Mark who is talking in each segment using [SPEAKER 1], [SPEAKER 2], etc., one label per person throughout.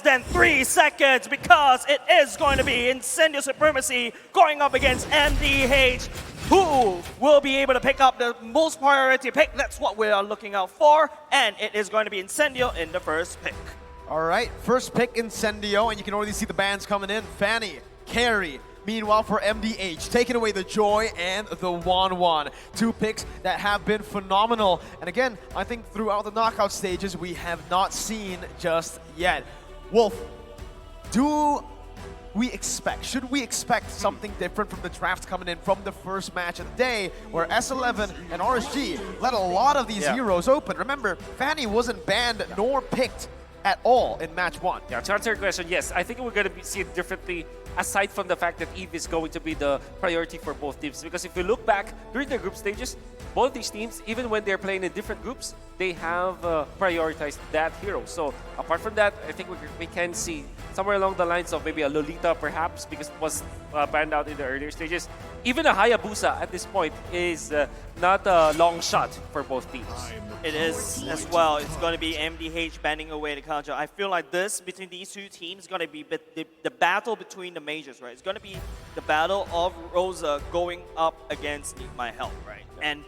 [SPEAKER 1] less than 3 seconds because it is going to be Incendio Supremacy going up against MDH. Who will be able to pick up the most priority pick? That's what we are looking out for. And it is going to be Incendio in the first pick.
[SPEAKER 2] All right, first pick Incendio, and you can already see the bands coming in. Fanny, Carry. Meanwhile, for MDH, taking away the Joy and the 1-1. 2 picks that have been phenomenal. And again, I think throughout the knockout stages, we have not seen just yet. Wolf, should we expect something different from the draft coming in from the first match of the day, where S11 and RSG let a lot of these heroes open? Remember, Fanny wasn't banned nor picked at all in match 1.
[SPEAKER 3] Yeah, to answer your question, yes, I think we're going to see it differently aside from the fact that Eve is going to be the priority for both teams. Because if you look back during the group stages, both these teams, even when they're playing in different groups, they have prioritized that hero. So apart from that, I think we can see somewhere along the lines of maybe a Lolita perhaps, because it was banned out in the earlier stages. Even a Hayabusa at this point is not a long shot for both teams.
[SPEAKER 1] It is as well. It's going to be MDH banning away the counter. I feel like this between these two teams is going to be the battle between the majors, right? It's going to be the battle of Rosa going up against Need My Help, right? And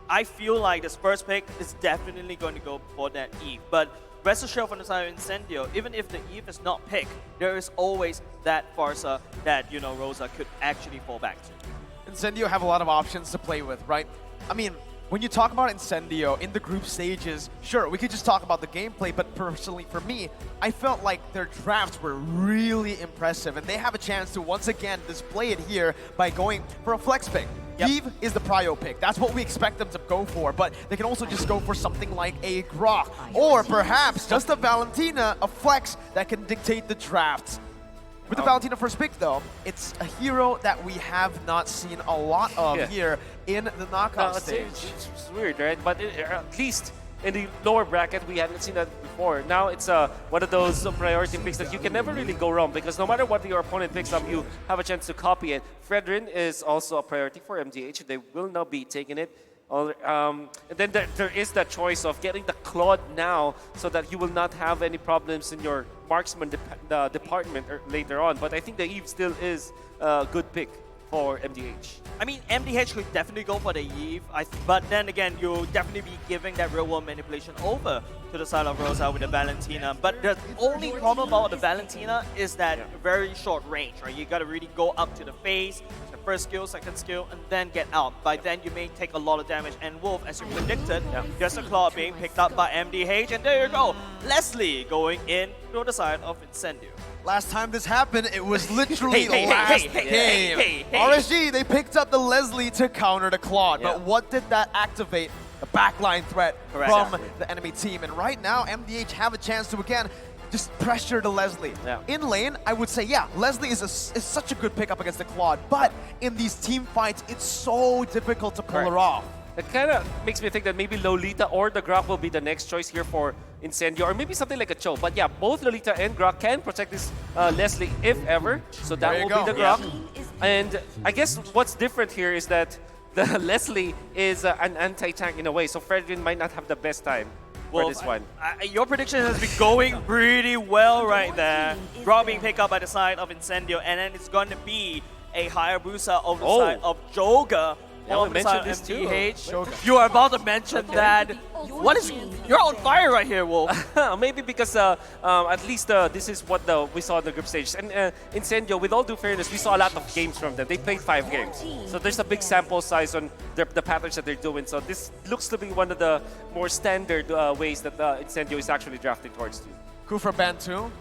[SPEAKER 1] I feel like this first pick is definitely going to go for that Eve. But rest assured from the side of Incendio, even if the Eve is not picked, there is always that Farsa that, you know, Rosa could actually fall back to.
[SPEAKER 2] Incendio have a lot of options to play with, right? I mean, when you talk about Incendio in the group stages, sure, we could just talk about the gameplay, but personally for me, I felt like their drafts were really impressive, and they have a chance to once again display it here by going for a flex pick.
[SPEAKER 1] Yep.
[SPEAKER 2] Eve is the prio pick. That's what we expect them to go for, but they can also just go for something like a Grok, or perhaps just a Valentina, a flex that can dictate the drafts. With the Valentina first pick, though, it's a hero that we have not seen a lot of here in the knockout stage.
[SPEAKER 3] It's weird, right? But at least in the lower bracket, we haven't seen that before. Now it's one of those priority picks that you can never really go wrong, because no matter what your opponent picks up, you have a chance to copy it. Fredrin is also a priority for MDH. They will not be taking it. And then there is that choice of getting the Claude now so that you will not have any problems in your marksman department later on. But I think the Eve still is a good pick for MDH.
[SPEAKER 1] I mean, MDH could definitely go for the Eve, but then again, you'll definitely be giving that real-world manipulation over to the side of Rosa with the Valentina. But the only problem about the Valentina is that very short range, right? You gotta really go up to the face, the first skill, second skill, and then get out. By then, you may take a lot of damage. And Wolf, as you predicted, there's a claw being picked up by MDH, and there you go. Leslie going in to the side of Incendio.
[SPEAKER 2] Last time this happened, it was literally the last game. RSG, they picked up the Leslie to counter the Claude, but what did that activate? The backline threat from the enemy team. And right now, MDH have a chance to, again, just pressure the Leslie. In lane, I would say, Leslie is such a good pickup against the Claude, but in these team fights, it's so difficult to pull her off.
[SPEAKER 3] It kind of makes me think that maybe Lolita or the Grok will be the next choice here for Incendio, or maybe something like a Cho. But yeah, both Lolita and Grok can protect this Leslie if ever, so that will be the Grok. And I guess what's different here is that the Leslie is an anti-tank in a way, so Fredrin might not have the best time for this one.
[SPEAKER 1] Your prediction has been going pretty well right there. Grok being picked up by the side of Incendio, and then it's going to be a Hayabusa over the side of Joga.
[SPEAKER 3] Yeah, we mentioned this too.
[SPEAKER 1] You are about to mention that. What is? You're on fire right here, Wolf.
[SPEAKER 3] Maybe because at least this is what we saw in the group stage. And Incendio, with all due fairness, we saw a lot of games from them. They played 5 games. So there's a big sample size on the patterns that they're doing. So this looks to be one of the more standard ways that Incendio is actually drafting towards.
[SPEAKER 2] Kufra banned too.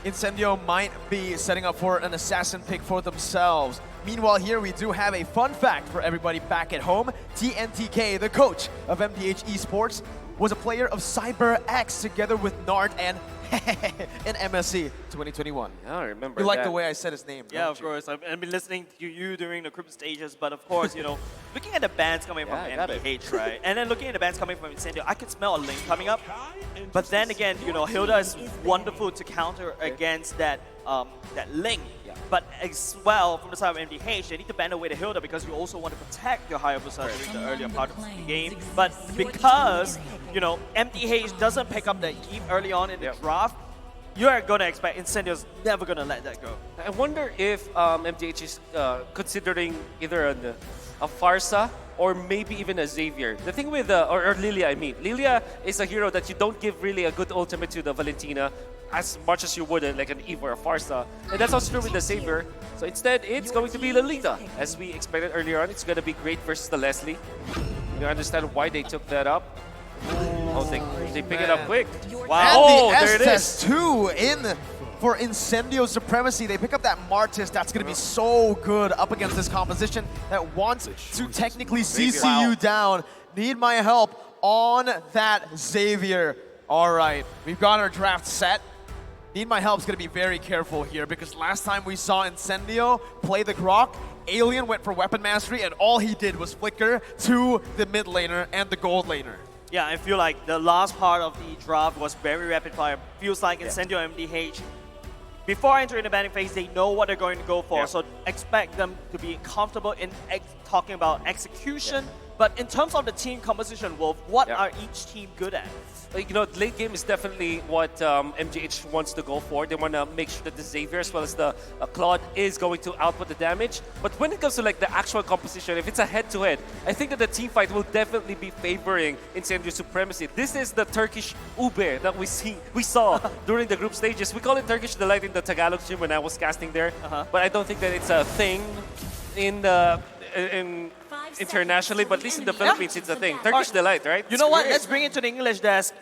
[SPEAKER 2] Incendio might be setting up for an assassin pick for themselves. Meanwhile, here we do have a fun fact for everybody back at home. TNTK, the coach of MDH Esports, was a player of CyberX together with Nard and in MSC 2021.
[SPEAKER 3] Yeah, I remember
[SPEAKER 2] You like
[SPEAKER 3] that.
[SPEAKER 2] the way I said his name,
[SPEAKER 1] Yeah, of course. I've been listening to you during the group stages, but of course, you know, looking at the bands coming from MDH, right? And then looking at the bands coming from Incendio, I could smell a link coming up. But then again, you know, Hilda is wonderful to counter against that that link. But as well, from the side of MDH, they need to ban away the Hilda because you also want to protect your Hayabusa during the earlier part of the game. But because, you know, MDH doesn't pick up the Eve early on in the draft, you are going to expect Incendio's never going to let that go.
[SPEAKER 3] I wonder if MDH is considering either a Farsa or maybe even a Xavier. The thing with, or Lilia, I mean. Lilia is a hero that you don't give really a good ultimate to the Valentina as much as you would like an Eve or a Farsa. And that's also true with the Xavier. So instead, it's going to be Lolita. As we expected earlier on, it's going to be great versus the Leslie. You understand why they took that up. Oh, they pick it up quick.
[SPEAKER 2] And
[SPEAKER 3] Wow.
[SPEAKER 2] the
[SPEAKER 3] There it is.
[SPEAKER 2] S-Test 2 in for Incendio Supremacy. They pick up that Martis that's going to be so good up against this composition that wants to technically CC you down. Need my help on that Xavier. All right, we've got our draft set. Need my help's going to be very careful here because last time we saw Incendio play the Grok, Alien went for Weapon Mastery and all he did was flicker to the mid laner and the gold laner.
[SPEAKER 1] Yeah, I feel like the last part of the draft was very rapid fire. Feels like Incendio MDH, before entering the banning phase, they know what they're going to go for. So expect them to be comfortable in talking about execution. But in terms of the team composition, Wolf, what are each team good at?
[SPEAKER 3] You know, late game is definitely what MGH wants to go for. They want to make sure that the Xavier as well as the Claude is going to output the damage. But when it comes to like the actual composition, if it's a head-to-head, I think that the team fight will definitely be favoring Incendio Supremacy. This is the Turkish Ube that we saw during the group stages. We call it Turkish Delight in the Tagalog stream when I was casting there. But I don't think that it's a thing in the internationally, but at least in the Philippines, it's a thing. Turkish Delight, right?
[SPEAKER 1] You know what? Let's bring it to the English desk.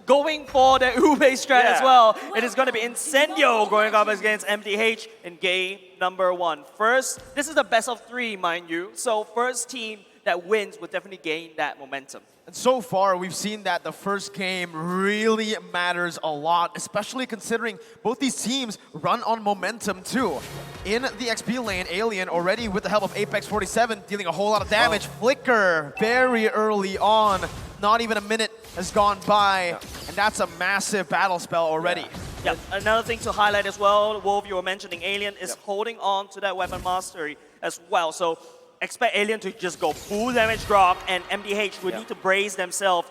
[SPEAKER 1] Going for the Ube strat as well. It is going to be Incendio going up against MDH in game number 1. First, this is the best of 3, mind you. So first team that wins will definitely gain that momentum.
[SPEAKER 2] And so far, we've seen that the first game really matters a lot, especially considering both these teams run on momentum too. In the XP lane, Alien already with the help of Apex 47 dealing a whole lot of damage. Flicker very early on, not even a minute has gone by, and that's a massive battle spell already.
[SPEAKER 1] Yeah, another thing to highlight as well, Wolf, you were mentioning Alien is holding on to that weapon mastery as well. So expect Alien to just go full damage Grok, and MDH would need to brace themselves.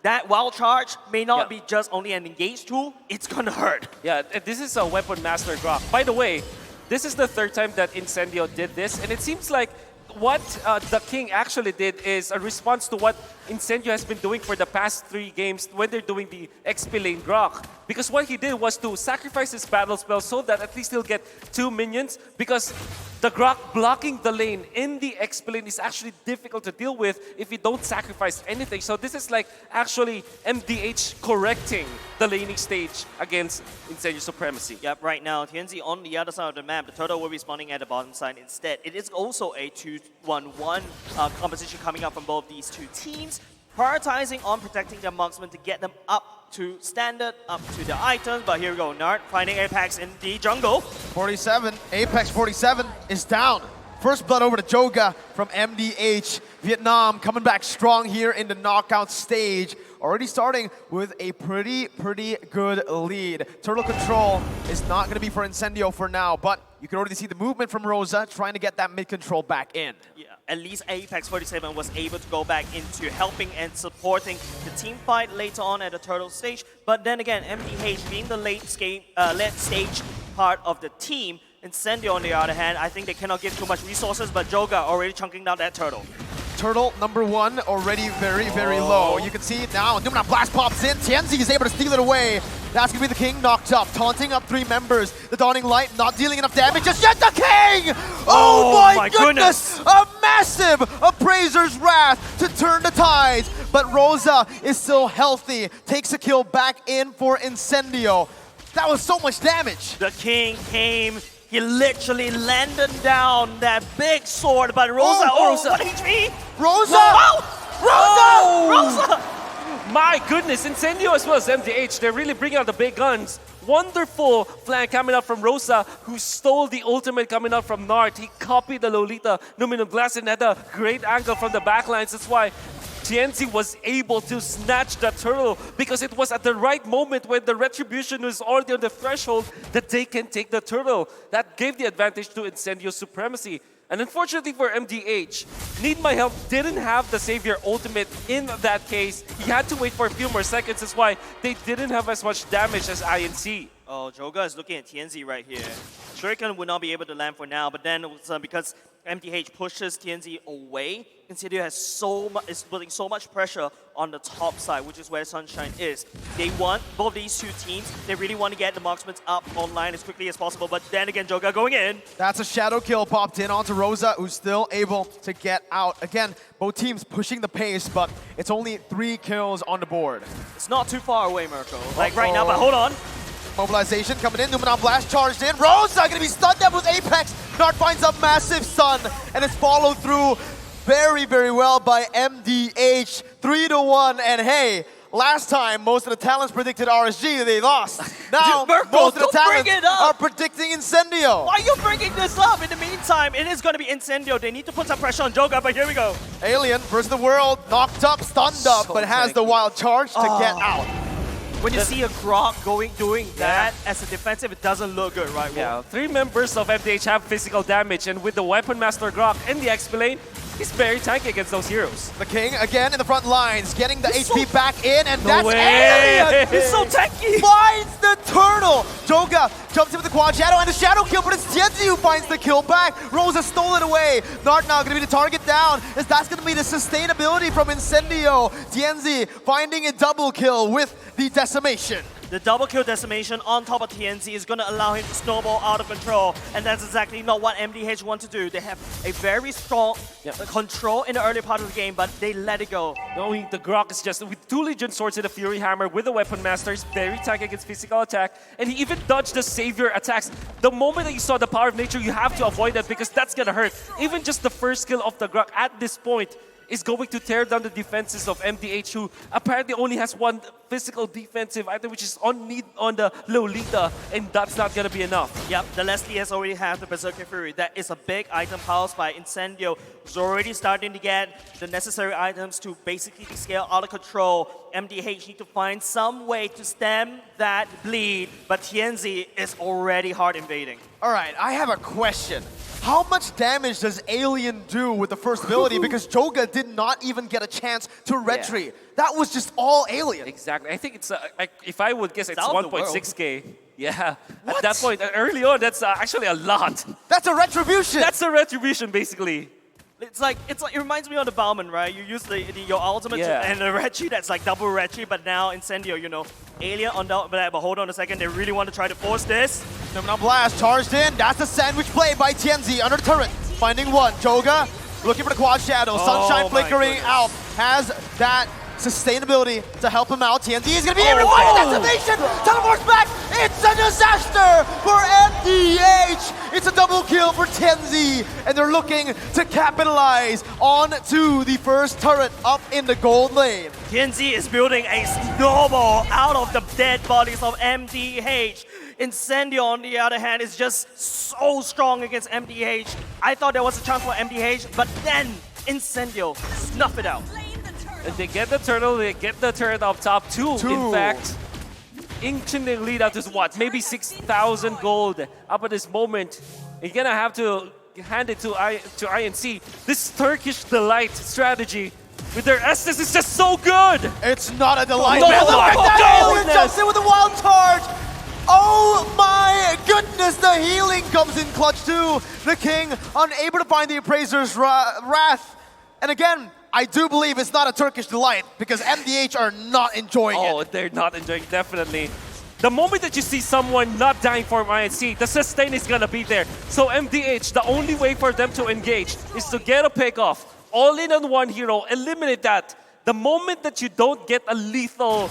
[SPEAKER 1] That wild charge may not be just only an engage tool, it's gonna hurt.
[SPEAKER 3] Yeah, this is a weapon master Grok. By the way, this is the 3rd time that Incendio did this, and it seems like what the King actually did is a response to what Incendio has been doing for the past 3 games when they're doing the XP lane Grok. Because what he did was to sacrifice his battle spell so that at least he'll get 2 minions, because the Grok blocking the lane in the XP lane is actually difficult to deal with if you don't sacrifice anything. So this is like actually MDH correcting the laning stage against Incendio Supremacy.
[SPEAKER 1] Yep, right now, TNZ on the other side of the map, the turtle will be spawning at the bottom side instead. It is also a 2-1-1 composition coming up from both these two teams, prioritizing on protecting their marksmen to get them up to standard, up to the items. But here we go, Nart finding Apex in the jungle.
[SPEAKER 2] 47, Apex 47 is down. First blood over to Joga from MDH. Vietnam coming back strong here in the knockout stage. Already starting with a pretty good lead. Turtle control is not going to be for Incendio for now, but you can already see the movement from Rosa trying to get that mid control back in.
[SPEAKER 1] Yeah, at least Apex 47 was able to go back into helping and supporting the team fight later on at the turtle stage. But then again, MDH being the late stage part of the team, Incendio on the other hand, I think they cannot give too much resources, but Joga already chunking down that turtle.
[SPEAKER 2] Turtle number 1 already very low. You can see it now. Numina Blast pops in. Tianzi is able to steal it away. That's going to be the King knocked up, taunting up 3 members. The Dawning Light not dealing enough damage just yet. The King! Oh my goodness! A massive Appraiser's Wrath to turn the tides. But Rosa is still healthy. Takes a kill back in for Incendio. That was so much damage.
[SPEAKER 1] The King came. He literally landed down that big sword, but Rosa,
[SPEAKER 2] Rosa.
[SPEAKER 1] 1 HP!
[SPEAKER 2] Rosa!
[SPEAKER 1] Rosa!
[SPEAKER 3] My goodness, Incendio as well as MDH, they're really bringing out the big guns. Wonderful flank coming out from Rosa, who stole the ultimate coming out from Nart. He copied the Lolita Numinum Blast and had a great angle from the backlines. That's why TNC was able to snatch that turtle, because it was at the right moment when the retribution was already on the threshold that they can take the turtle. That gave the advantage to Incendio Supremacy. And unfortunately for MDH, Need My Help didn't have the Savior ultimate in that case. He had to wait for a few more seconds. That's why they didn't have as much damage as INC.
[SPEAKER 1] Oh, Joga is looking at TNZ right here. Shuriken would not be able to land for now, but then because MDH pushes TNZ away, Insidio is putting so much pressure on the top side, which is where Sunshine is. They want both these two teams. They really want to get the marksmen up online as quickly as possible, but then again, Joga going in.
[SPEAKER 2] That's a shadow kill popped in onto Rosa, who's still able to get out. Again, both teams pushing the pace, but it's only 3 kills on the board.
[SPEAKER 1] It's not too far away, Mirko. Like right now, but hold on.
[SPEAKER 2] Mobilization coming in, Numenon Blast charged in. Rosa gonna be stunned up with Apex. Nart finds a massive stun, and it's followed through very, very well by MDH. 3-1, and hey, last time most of the talents predicted RSG, they lost. Now,
[SPEAKER 1] Dude, Mirko,
[SPEAKER 2] most of the
[SPEAKER 1] don't bring
[SPEAKER 2] talents
[SPEAKER 1] it up.
[SPEAKER 2] are predicting Incendio.
[SPEAKER 1] Why are you bringing this up? In the meantime, it is going to be Incendio. They need to put some pressure on Joga, but here we go.
[SPEAKER 2] Alien versus the world, knocked up, stunned up, but has the wild charge to get out.
[SPEAKER 1] When you see a Grok doing that as a defensive, it doesn't look good, right?
[SPEAKER 3] Yeah, 3 members of MDH have physical damage, and with the Weapon Master Grok and the X-Blade, he's very tanky against those heroes.
[SPEAKER 2] The King again in the front lines, getting the HP back in, and
[SPEAKER 3] No
[SPEAKER 2] that's
[SPEAKER 3] way.
[SPEAKER 2] Alien!
[SPEAKER 1] He's so tanky!
[SPEAKER 2] Finds the turtle! Joga jumps in with the quad shadow and the shadow kill, but it's Tienzi who finds the kill back. Rosa stole it away. Nart now gonna be the target down, as that's gonna be the sustainability from Incendio. Tienzi finding a double kill with the decimation.
[SPEAKER 1] The double kill decimation on top of TNZ is going to allow him to snowball out of control, and that's exactly not what MDH want to do. They have a very strong control in the early part of the game, but they let it go.
[SPEAKER 3] Knowing the Grok is just with 2 Legion Swords and a Fury Hammer with the Weapon Master, he's very tanky against physical attack, and he even dodged the Savior attacks. The moment that you saw the power of nature, you have to avoid that because that's gonna hurt. Even just the first kill of the Grok at this point is going to tear down the defenses of MDH, who apparently only has 1 physical defensive item, which is on the Lolita, and that's not gonna be enough.
[SPEAKER 1] Yep, the Leslie has already had the Berserker Fury. That is a big item housed by Incendio. He's already starting to get the necessary items to basically scale out of control. MDH need to find some way to stem that bleed, but TNZ is already hard invading.
[SPEAKER 2] All right, I have a question. How much damage does Alien do with the first ability? Because Joga did not even get a chance to retreat. That was just all Alien.
[SPEAKER 3] Exactly. I think it's, if I would guess, it's
[SPEAKER 1] Out of the
[SPEAKER 3] 1.6k. Yeah.
[SPEAKER 2] What?
[SPEAKER 3] At that point, early on, that's actually a lot.
[SPEAKER 2] That's a retribution.
[SPEAKER 3] That's a retribution, basically.
[SPEAKER 1] It's like it reminds me of the Bauman, right? You use your ultimate and the Retchi, that's like double Retchi, but now Incendio, you know, Alien on that. But hold on a second, they really want to try to force this.
[SPEAKER 2] Numenon Blast charged in. That's a sandwich play by Tienzi under the turret. Finding one. Joga looking for the quad shadow. Sunshine flickering out. Has that sustainability to help him out. TNZ is going to be able to find a decimation. Teleports back. It's a disaster for MDH. It's a double kill for TNZ. And they're looking to capitalize on to the first turret up in the gold lane.
[SPEAKER 1] TNZ is building a snowball out of the dead bodies of MDH. Incendio, on the other hand, is just so strong against MDH. I thought there was a chance for MDH, but then Incendio snuff it out.
[SPEAKER 3] And they get the turtle, they get the turret up top too. In fact, inching the lead out to what? Maybe 6,000 gold up at this moment. You're gonna have to hand it to INC. This Turkish delight strategy with their Estes is just so good.
[SPEAKER 2] It's not a delight.
[SPEAKER 3] No,
[SPEAKER 2] Man, look at
[SPEAKER 3] my
[SPEAKER 2] that! Alien
[SPEAKER 3] goodness.
[SPEAKER 2] jumps in with a wild charge. Oh my goodness, the healing comes in clutch too. The King unable to find the Appraiser's wrath. And again, I do believe it's not a Turkish delight because MDH are not enjoying it.
[SPEAKER 3] Oh, they're not enjoying, definitely. The moment that you see someone not dying for INC, the sustain is gonna be there. So MDH, the only way for them to engage is to get a pick off. All in on one hero, eliminate that. The moment that you don't get a lethal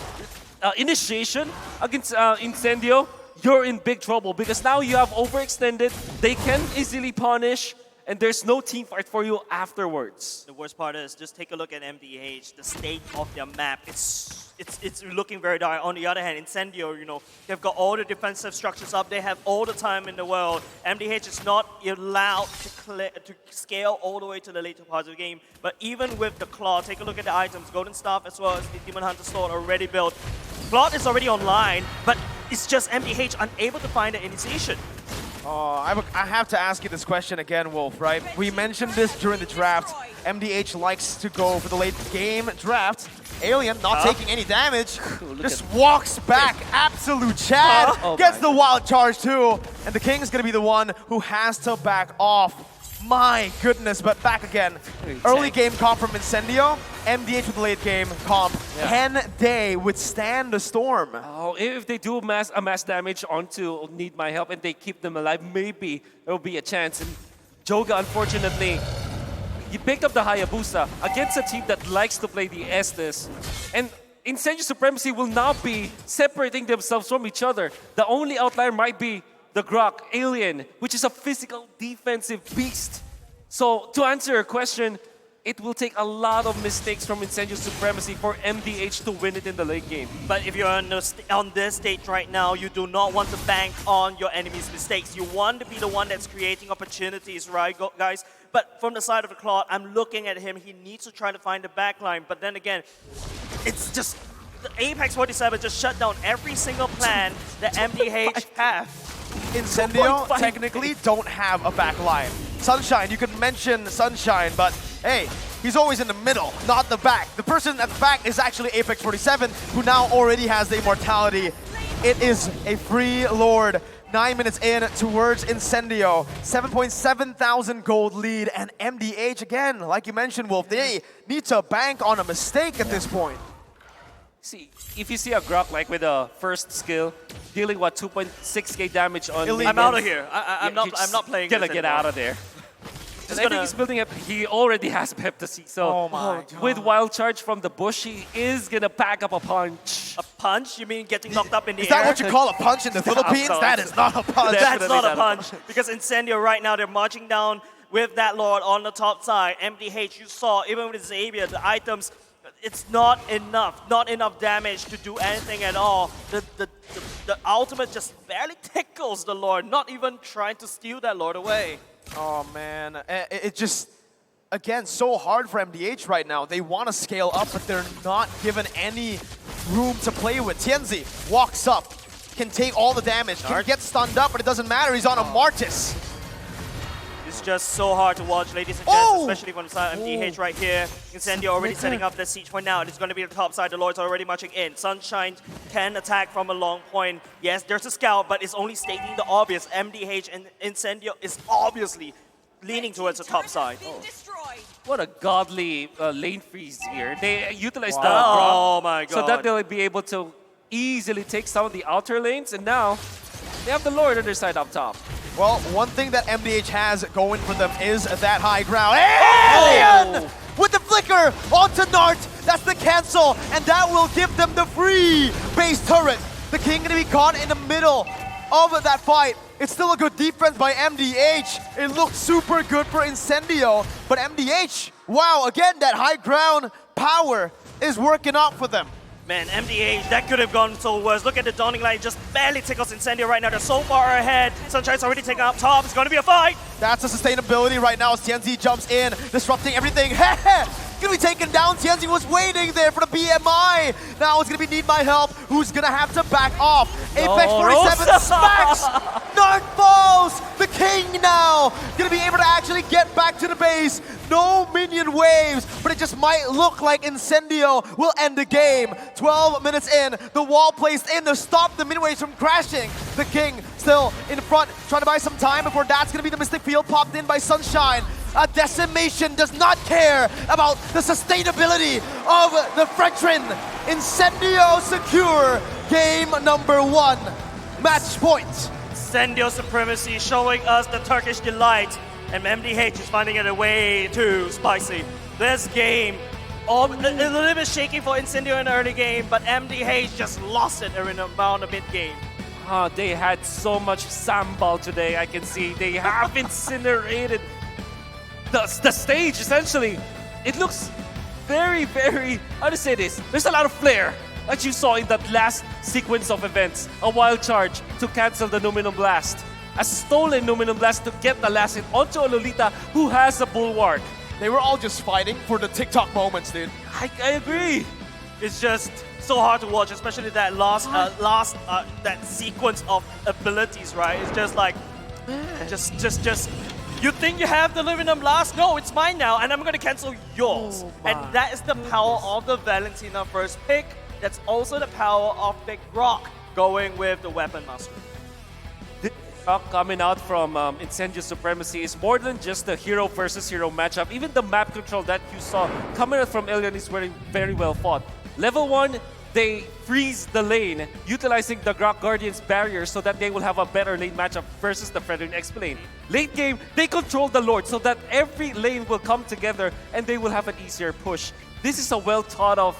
[SPEAKER 3] initiation against Incendio, you're in big trouble because now you have overextended, they can easily punish, and there's no team fight for you afterwards.
[SPEAKER 1] The worst part is, just take a look at MDH, the state of their map. It's looking very dark. On the other hand, Incendio, you know, they've got all the defensive structures up. They have all the time in the world. MDH is not allowed to scale all the way to the later parts of the game. But even with the Claw, take a look at the items. Golden Staff as well as the Demon Hunter Sword already built. Plot is already online, but it's just MDH unable to find the initiation.
[SPEAKER 2] I have to ask you this question again, Wolf, right? We mentioned this during the draft. MDH likes to go for the late game draft. Alien not taking any damage, just walks back. Absolute Chad gets the wild charge too. And the King is going to be the one who has to back off. My goodness, but back again. Early game comp from Incendio. MDH with the late game comp. Can they withstand the storm?
[SPEAKER 3] Oh, if they do a mass damage onto Need My Help and they keep them alive, maybe there will be a chance. And Joga, unfortunately, he picked up the Hayabusa against a team that likes to play the Estes. And Incendio Supremacy will now be separating themselves from each other. The only outlier might be the Grok Alien, which is a physical defensive beast. So to answer your question, it will take a lot of mistakes from Incendio Supremacy for MDH to win it in the late game.
[SPEAKER 1] But if you're on this stage right now, you do not want to bank on your enemy's mistakes. You want to be the one that's creating opportunities, right, guys? But from the side of the Claude, I'm looking at him. He needs to try to find the backline. But then again, it's just the Apex 47 just shut down every single plan that MDH have.
[SPEAKER 2] Incendio technically don't have a back line. Sunshine, you could mention Sunshine, but hey, he's always in the middle, not the back. The person at the back is actually Apex 47, who now already has the immortality. It is a free Lord. 9 minutes in towards Incendio. 7.7 thousand gold lead, and MDH again, like you mentioned, Wolf, they need to bank on a mistake at this point.
[SPEAKER 3] See, if you see a Grok like with a first skill, dealing what 2.6k damage on.
[SPEAKER 1] I'm out of here. I'm not playing.
[SPEAKER 3] Gonna
[SPEAKER 1] this
[SPEAKER 3] get
[SPEAKER 1] anymore.
[SPEAKER 3] out of there. And I think he's building up. He already has Pepsi, so with wild charge from the bush, he is gonna pack up a punch.
[SPEAKER 1] A punch? You mean getting knocked up in the
[SPEAKER 2] Is
[SPEAKER 1] air?
[SPEAKER 2] that what you call a punch in the Philippines? That is not a punch.
[SPEAKER 1] That's not a punch. Because Incendio right now, they're marching down with that Lord on the top side. MDH, you saw, even with Xavier, the items, it's not enough damage to do anything at all. The ultimate just barely tickles the Lord, not even trying to steal that Lord away.
[SPEAKER 2] Oh man, it just, again, so hard for MDH right now. They want to scale up, but they're not given any room to play with. Tianzi walks up, can take all the damage, can get stunned up, but it doesn't matter, he's on a Martis.
[SPEAKER 1] It's just so hard to watch, ladies and gents, especially from the side of MDH right here. Incendio already setting up the siege point now. It's going to be the top side. The Lord's already marching in. Sunshine can attack from a long point. Yes, there's a scout, but it's only stating the obvious. MDH and Incendio is obviously leaning towards the top side.
[SPEAKER 3] What a godly lane freeze here. They utilize the
[SPEAKER 1] Oh
[SPEAKER 3] Grok
[SPEAKER 1] my god.
[SPEAKER 3] so that they'll be able to easily take some of the outer lanes, and now they have the Lord on their side up top.
[SPEAKER 2] Well, one thing that MDH has going for them is that high ground. Alien! With the flicker onto Nart, that's the cancel, and that will give them the free base turret. The King gonna be caught in the middle of that fight. It's still a good defense by MDH. It looked super good for Incendio, but MDH, wow, again, that high ground power is working out for them.
[SPEAKER 1] Man, MDH, that could have gone so worse. Look at the Dawning Light, just barely tickles Incendio right now. They're so far ahead. Sunshine's already taken up top. It's going to be a fight.
[SPEAKER 2] That's the sustainability right now as Tianzi jumps in, disrupting everything. Gonna be taken down. Tianzi was waiting there for the BMI. Now it's gonna be Need My Help, who's gonna have to back off. Apex 47 smacks. Nart falls. The King now gonna be able to actually get back to the base. No minion waves, but it just might look like Incendio will end the game. 12 minutes in, the wall placed in to stop the minion waves from crashing. The King still in front, trying to buy some time before that's gonna be the Mystic Field popped in by Sunshine. A decimation does not care about the sustainability of the Frenchman. Incendio secure game number 1. Match point.
[SPEAKER 1] Incendio Supremacy showing us the Turkish delight. And MDH is finding it way too spicy. This game, a little bit shaky for Incendio in the early game, but MDH just lost it around the mid game.
[SPEAKER 3] They had so much sambal today, I can see. They have incinerated the stage, essentially. It looks very, very, how to say this? There's a lot of flair, like you saw in that last sequence of events. A wild charge to cancel the Numinum Blast. A stolen Numinum Blast to get the last hit onto a Lolita who has a bulwark.
[SPEAKER 2] They were all just fighting for the TikTok moments, dude.
[SPEAKER 3] I agree.
[SPEAKER 1] It's just so hard to watch, especially that that sequence of abilities, right? It's just like Just. You think you have the living them last? No, it's mine now, and I'm gonna cancel yours. And that is the power of the Valentina first pick. That's also the power of Big Rock going with the weapon mastery.
[SPEAKER 3] This Rock coming out from Incendio Supremacy is more than just a hero versus hero matchup. Even the map control that you saw coming out from Ilion is very well fought. Level 1, they freeze the lane, utilizing the Grok Guardian's barrier so that they will have a better lane matchup versus the Fredrin X lane. Late game, they control the Lord so that every lane will come together and they will have an easier push. This is a well thought of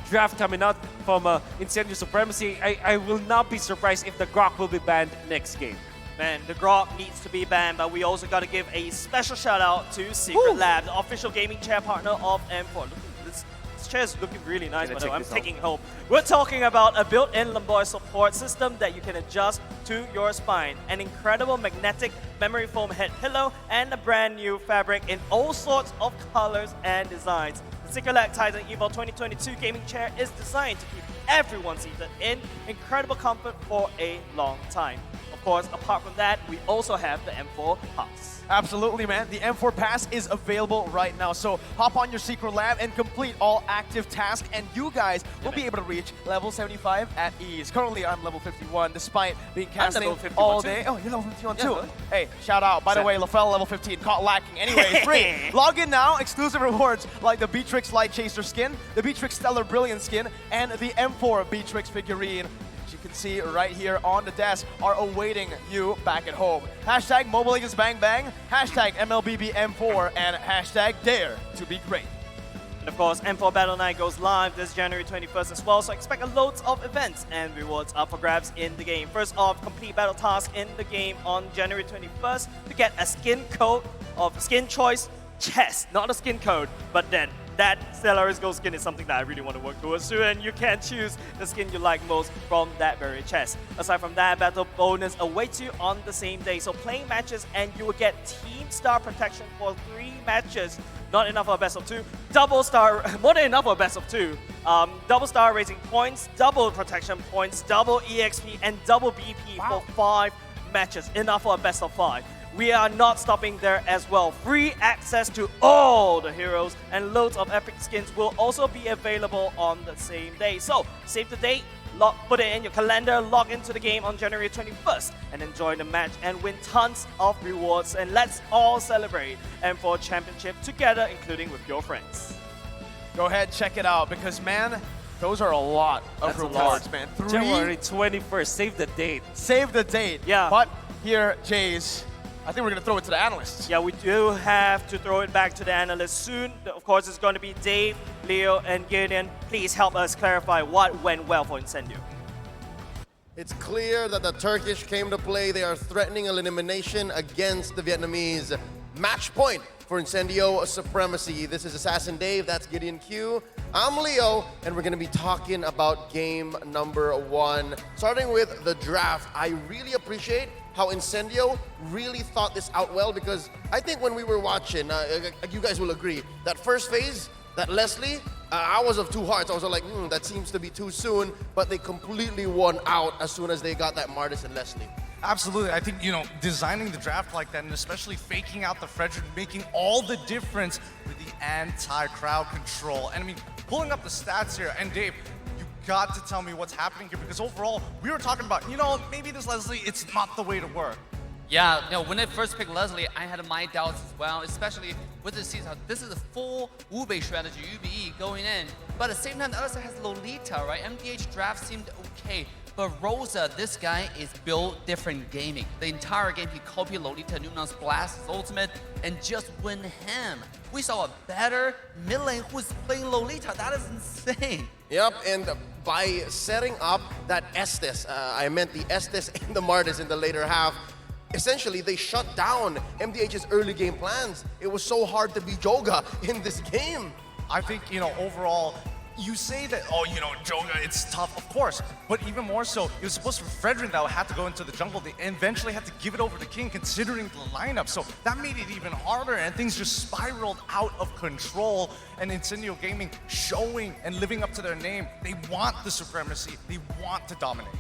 [SPEAKER 3] draft coming out from Incendio Supremacy. I will not be surprised if the Grok will be banned next game.
[SPEAKER 1] Man, the Grok needs to be banned, but we also got to give a special shout out to Secret Lab, the official gaming chair partner of M4. This chair is looking really nice, by the way. I'm taking home. We're talking about a built-in lumbar support system that you can adjust to your spine, an incredible magnetic memory foam head pillow, and a brand new fabric in all sorts of colors and designs. The Secret Lab Titan Evo 2022 gaming chair is designed to keep everyone seated in incredible comfort for a long time. Of course, apart from that, we also have the M4 Pass.
[SPEAKER 2] Absolutely, man. The M4 Pass is available right now. So hop on your Secret Lab and complete all active tasks, and you guys will be able to reach level 75 at ease. Currently, I'm level 51, despite being casting all day. Oh, you're level 51 too. Hey, shout out. By the way, LaFell level 15, caught lacking. Anyway, free. Log in now. Exclusive rewards like the Beatrix Light Chaser skin, the Beatrix Stellar Brilliant skin, and the M4 Beatrix figurine. You can see right here on the desk are awaiting you back at home. Hashtag Mobile Legends Bang Bang, hashtag MLBBM4, and hashtag Dare to be Great.
[SPEAKER 1] And of course, M4 Battle Night goes live this January 21st as well, so expect a loads of events and rewards up for grabs in the game. First off, complete battle task in the game on January 21st to get a skin code of skin choice chest, not a skin code, but then that Stellaris Gold skin is something that I really want to work towards too, and you can choose the skin you like most from that very chest. Aside from that, battle bonus awaits you on the same day, so playing matches and you will get team star protection for 3 matches. Not enough for a best of 2. Double star, more than enough for a best of 2. Double star raising points, double protection points, double EXP, and double BP for 5 matches. Enough for a best of 5. We are not stopping there as well. Free access to all the heroes and loads of epic skins will also be available on the same day. So save the date, put it in your calendar, log into the game on January 21st and enjoy the match and win tons of rewards. And let's all celebrate M4 Championship together, including with your friends.
[SPEAKER 2] Go ahead, check it out, because man, those are a lot of rewards, man.
[SPEAKER 3] January 21st, save the date.
[SPEAKER 2] Save the date.
[SPEAKER 1] Yeah.
[SPEAKER 2] But here, Jays, I think we're going to throw it to the analysts.
[SPEAKER 1] Yeah, we do have to throw it back to the analysts soon. Of course, it's going to be Dave, Leo, and Gideon. Please help us clarify what went well for Incendio.
[SPEAKER 4] It's clear that the Turkish came to play. They are threatening elimination against the Vietnamese. Match point for Incendio Supremacy. This is Assassin Dave, that's Gideon Q. I'm Leo, and we're going to be talking about game number 1. Starting with the draft, I really appreciate how Incendio really thought this out well, because I think when we were watching, you guys will agree, that first phase, that Leslie, I was of 2 hearts. I was like, that seems to be too soon, but they completely won out as soon as they got that Martis and Leslie.
[SPEAKER 5] Absolutely. I think, designing the draft like that, and especially faking out the Frederick, making all the difference with the anti-crowd control. And I mean, pulling up the stats here, and Dave, you got to tell me what's happening here, because overall, we were talking about, maybe this Leslie, it's not the way to work.
[SPEAKER 6] Yeah, when I first picked Leslie, I had my doubts as well, especially with the season. This is a full Ube strategy, UBE going in. But at the same time, the other side has Lolita, right? MDH draft seemed okay. But Rosa, this guy is built different gaming. The entire game, he copied Lolita Nunan's Blast, his ultimate, and just win him. We saw a better mid lane who's playing Lolita. That is insane.
[SPEAKER 4] Yep, and by setting up that Estes, I meant the Estes and the Martis in the later half, essentially they shut down MDH's early game plans. It was so hard to beat Joga in this game.
[SPEAKER 5] I think, overall, you say that, Joga, it's tough, of course, but even more so, it was supposed to be Fredrin that had to go into the jungle. They eventually had to give it over to King, considering the lineup, so that made it even harder, and things just spiraled out of control. And Incendio Gaming showing and living up to their name. They want the supremacy. They want to dominate.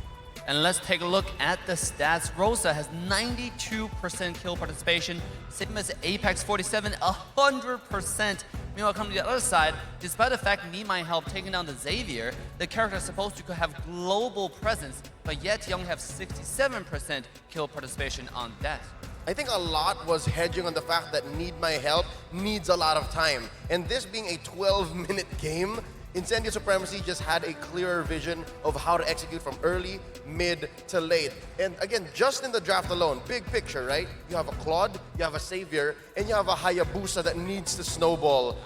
[SPEAKER 6] And let's take a look at the stats. Rosa has 92% kill participation, same as Apex 47, 100%. Meanwhile, coming to the other side, despite the fact Need My Help taking down the Xavier, the character is supposed to have global presence, but yet he only have 67% kill participation on that.
[SPEAKER 4] I think a lot was hedging on the fact that Need My Help needs a lot of time. And this being a 12-minute game, Incendio Supremacy just had a clearer vision of how to execute from early, mid, to late. And again, just in the draft alone, big picture, right? You have a Claude, you have a Savior, and you have a Hayabusa that needs to snowball.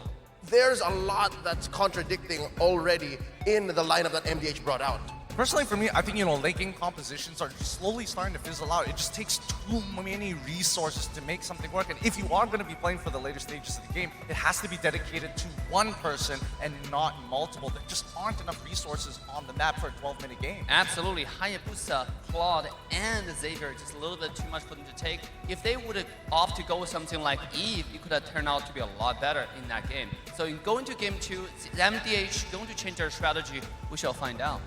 [SPEAKER 4] There's a lot that's contradicting already in the lineup that MDH brought out.
[SPEAKER 5] Personally, for me, I think, late game compositions are slowly starting to fizzle out. It just takes too many resources to make something work. And if you are going to be playing for the later stages of the game, it has to be dedicated to one person and not multiple. There just aren't enough resources on the map for a 12-minute game.
[SPEAKER 6] Absolutely. Hayabusa, Claude, and Xavier, just a little bit too much for them to take. If they would have opted to go with something like Eve, it could have turned out to be a lot better in that game. So in going to game 2, MDH going to change their strategy. We shall find out.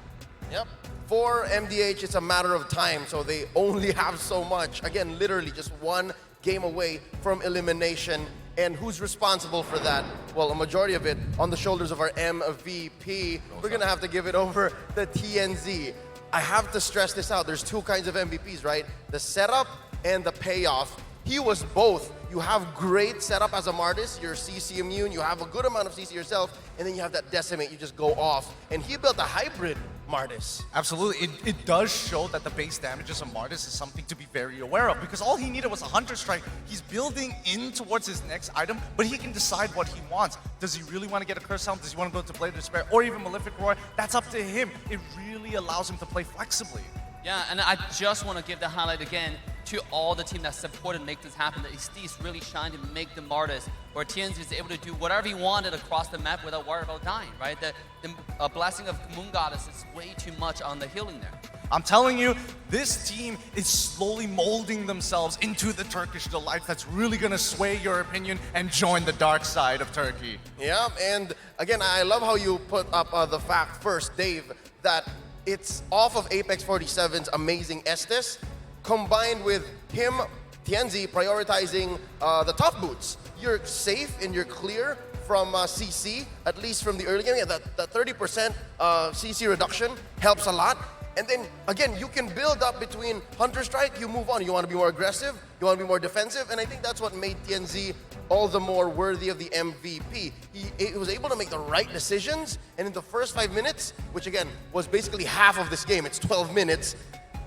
[SPEAKER 4] Yep. For MDH, it's a matter of time, so they only have so much. Again, literally just one game away from elimination. And who's responsible for that? Well, a majority of it on the shoulders of our MVP. We're going to have to give it over to TNZ. I have to stress this out. There's two kinds of MVPs, right? The setup and the payoff. He was both. You have great setup as a Martis, you're CC immune, you have a good amount of CC yourself, and then you have that Decimate, you just go off. And he built a hybrid Martis.
[SPEAKER 5] Absolutely. It does show that the base damages of Martis is something to be very aware of, because all he needed was a Hunter Strike. He's building in towards his next item, but he can decide what he wants. Does he really want to get a Curse Helm? Does he want to go to Blade of Despair? Or even Malefic Roar? That's up to him. It really allows him to play flexibly.
[SPEAKER 6] Yeah, and I just want to give the highlight again to all the team that supported make this happen. That Estes really shined to make the Martis, where TNZ is able to do whatever he wanted across the map without worrying about dying, right? The blessing of Moon Goddess is way too much on the healing there.
[SPEAKER 5] I'm telling you, this team is slowly molding themselves into the Turkish delight that's really going to sway your opinion and join the dark side of Turkey.
[SPEAKER 4] Yeah, and again, I love how you put up the fact first, Dave, that it's off of Apex 47's amazing Estes, combined with him, TNZ, prioritizing the top boots. You're safe and you're clear from CC, at least from the early game. Yeah, that 30% CC reduction helps a lot. And then, again, you can build up between Hunter Strike, you move on. You want to be more aggressive, you want to be more defensive, and I think that's what made TNZ all the more worthy of the MVP. He was able to make the right decisions, and in the first 5 minutes, which again was basically half of this game, it's 12 minutes,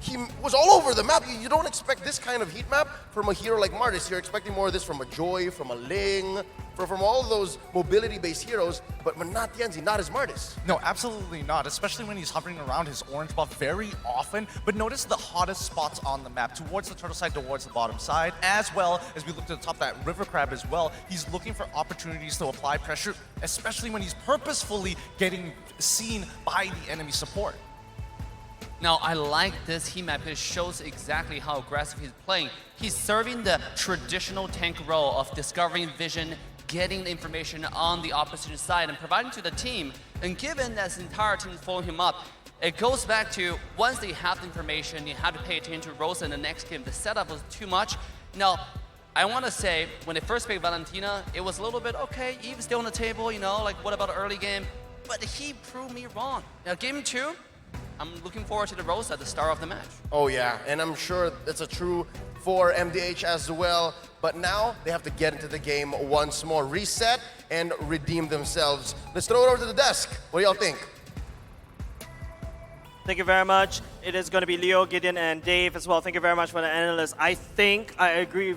[SPEAKER 4] he was all over the map. You don't expect this kind of heat map from a hero like Martis. You're expecting more of this from a Joy, from a Ling, from all those mobility-based heroes, but not TNZ, not as Martis.
[SPEAKER 5] No, absolutely not, especially when he's hovering around his orange buff very often. But notice the hottest spots on the map, towards the turtle side, towards the bottom side, as well as we look to the top, that river crab as well. He's looking for opportunities to apply pressure, especially when he's purposefully getting seen by the enemy support.
[SPEAKER 6] Now, I like this heat map because it shows exactly how aggressive he's playing. He's serving the traditional tank role of discovering vision, getting the information on the opposition side, and providing to the team. And given that his entire team is following him up, it goes back to once they have the information, you have to pay attention to Rosa in the next game. The setup was too much. Now, I want to say, when they first picked Valentina, it was a little bit, okay, Eve's still on the table, like what about the early game? But he proved me wrong. Now, game 2, I'm looking forward to the Rosa, the star of the match.
[SPEAKER 4] Oh yeah, and I'm sure that's a true for MDH as well. But now they have to get into the game once more, reset and redeem themselves. Let's throw it over to the desk. What do y'all think?
[SPEAKER 1] Thank you very much. It is going to be Leo, Gideon, and Dave as well. Thank you very much for the analyst. I think I agree